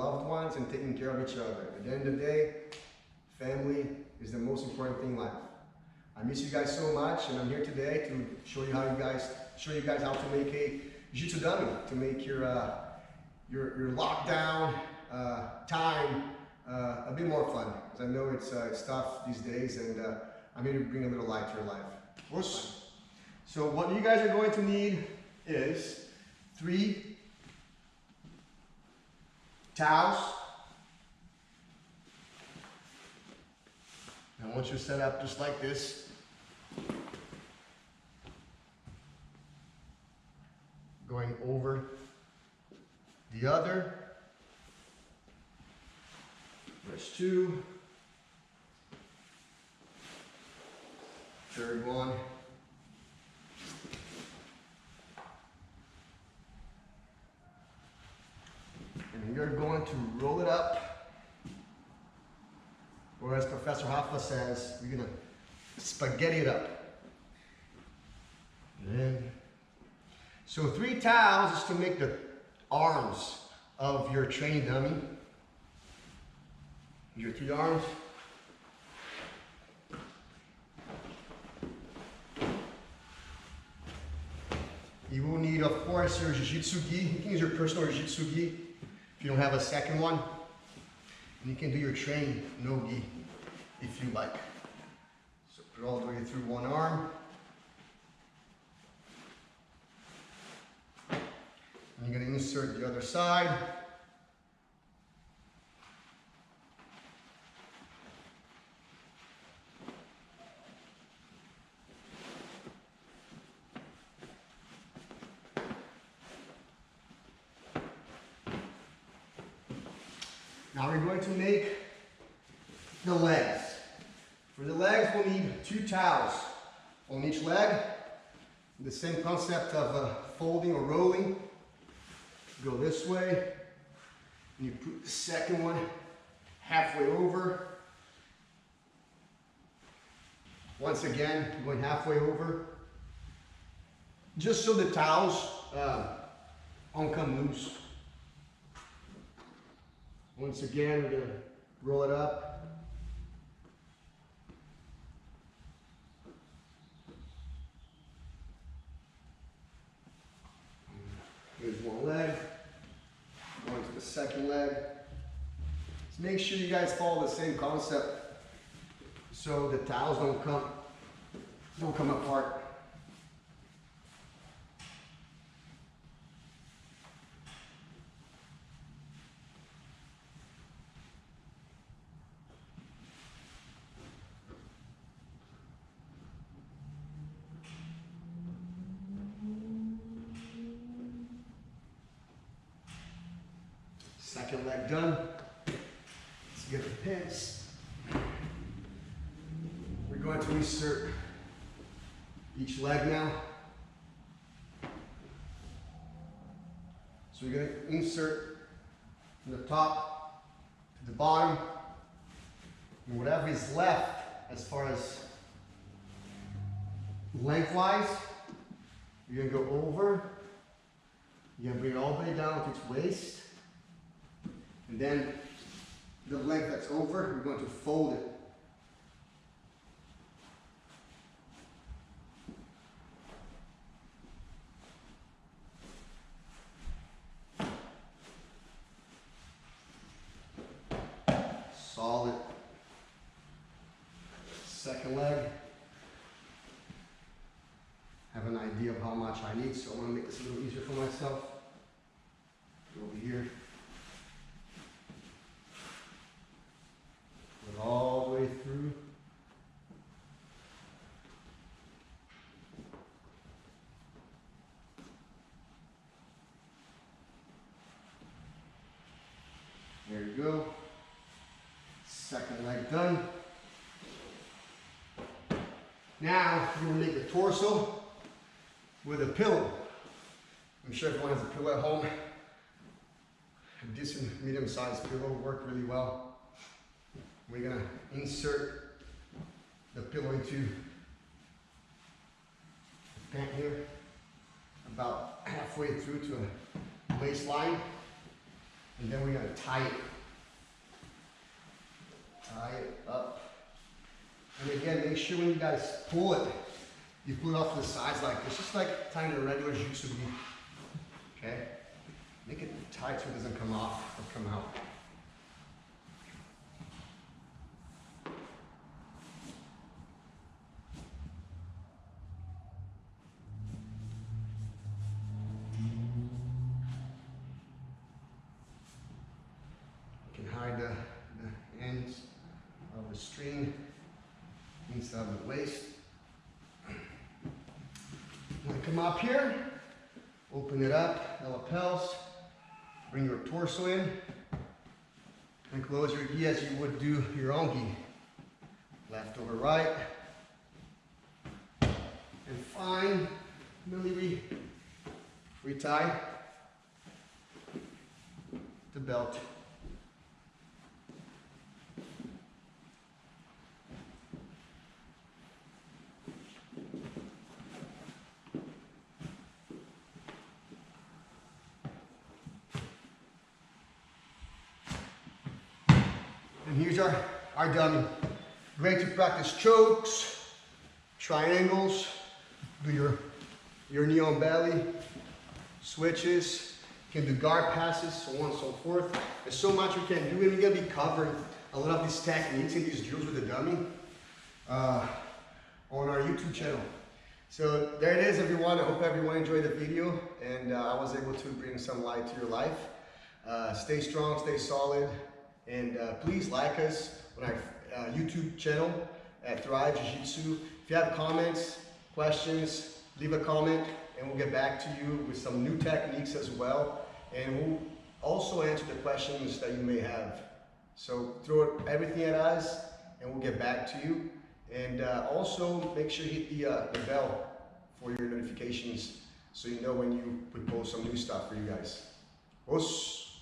loved ones and taking care of each other. At the end of the day, family is the most important thing in life. I miss you guys so much, and I'm here today to show you how to make a Jiu-Jitsu dummy, to make your lockdown time a bit more fun. Because I know it's tough these days, and I'm here to bring a little light to your life. Awesome. So what you guys are going to need is 3 towels. I want you to set up just like this. Going over the other. There's 2. Third one. And you're going to roll it up. Or as Professor Hoffa says, you're gonna spaghetti it up. And then, so 3 towels is to make the arms of your training dummy. Your 3 arms. You will need, of course, your Jiu-Jitsu gi. You can use your personal Jiu-Jitsu gi if you don't have a second one. And you can do your training no gi if you like. So put it all the way through one arm. And you're going to insert the other side. Now we're going to make the legs. For the legs, we'll need 2 towels on each leg. The same concept of folding or rolling. Go this way, and you put the second one halfway over. Once again, going halfway over. Just so the towels won't come loose. Once again, we're going to roll it up. Here's one leg. Going to the second leg. Just make sure you guys follow the same concept so the towels don't come apart. Second leg done. Let's get the pins. We're going to insert each leg now. So you're going to insert from the top to the bottom. And whatever is left as far as lengthwise, you're going to go over. You're going to bring it all the way down to its waist. And then the leg that's over, we're going to fold it. Solid. Second leg. Have an idea of how much I need, so I want to make this a little easier for myself. Go over here. All the way through. There you go. Second leg done. Now we're going to make the torso with a pillow. I'm sure everyone has a pillow at home. A decent medium-sized pillow will work really well. We're going to insert the pillow into the pant here, about halfway through to a waistline. And then we're gonna tie it. Tie it up. And again, make sure when you guys pull it, you pull it off to the sides like this, just like tying a regular jiu-jitsu gi. Okay? Make it tight so it doesn't come off or come out. You can hide the ends of the string inside of the waist. Now come up here, open it up, the lapels, bring your torso in, and close your gi as you would do your own gi. Left over right. And finally retie the belt. And here's our dummy. Great to practice chokes, triangles, do your knee on belly, switches, you can do guard passes, so on and so forth. There's so much you can do, and you're gonna be covering a lot of these techniques and these drills with the dummy on our YouTube channel. So there it is, everyone. I hope everyone enjoyed the video, and I was able to bring some light to your life. Stay strong, stay solid. And please like us on our YouTube channel at Thrive Jiu Jitsu. If you have comments, questions, leave a comment and we'll get back to you with some new techniques as well. And we'll also answer the questions that you may have. So throw everything at us and we'll get back to you. And also make sure you hit the bell for your notifications so you know when we post some new stuff for you guys. Os.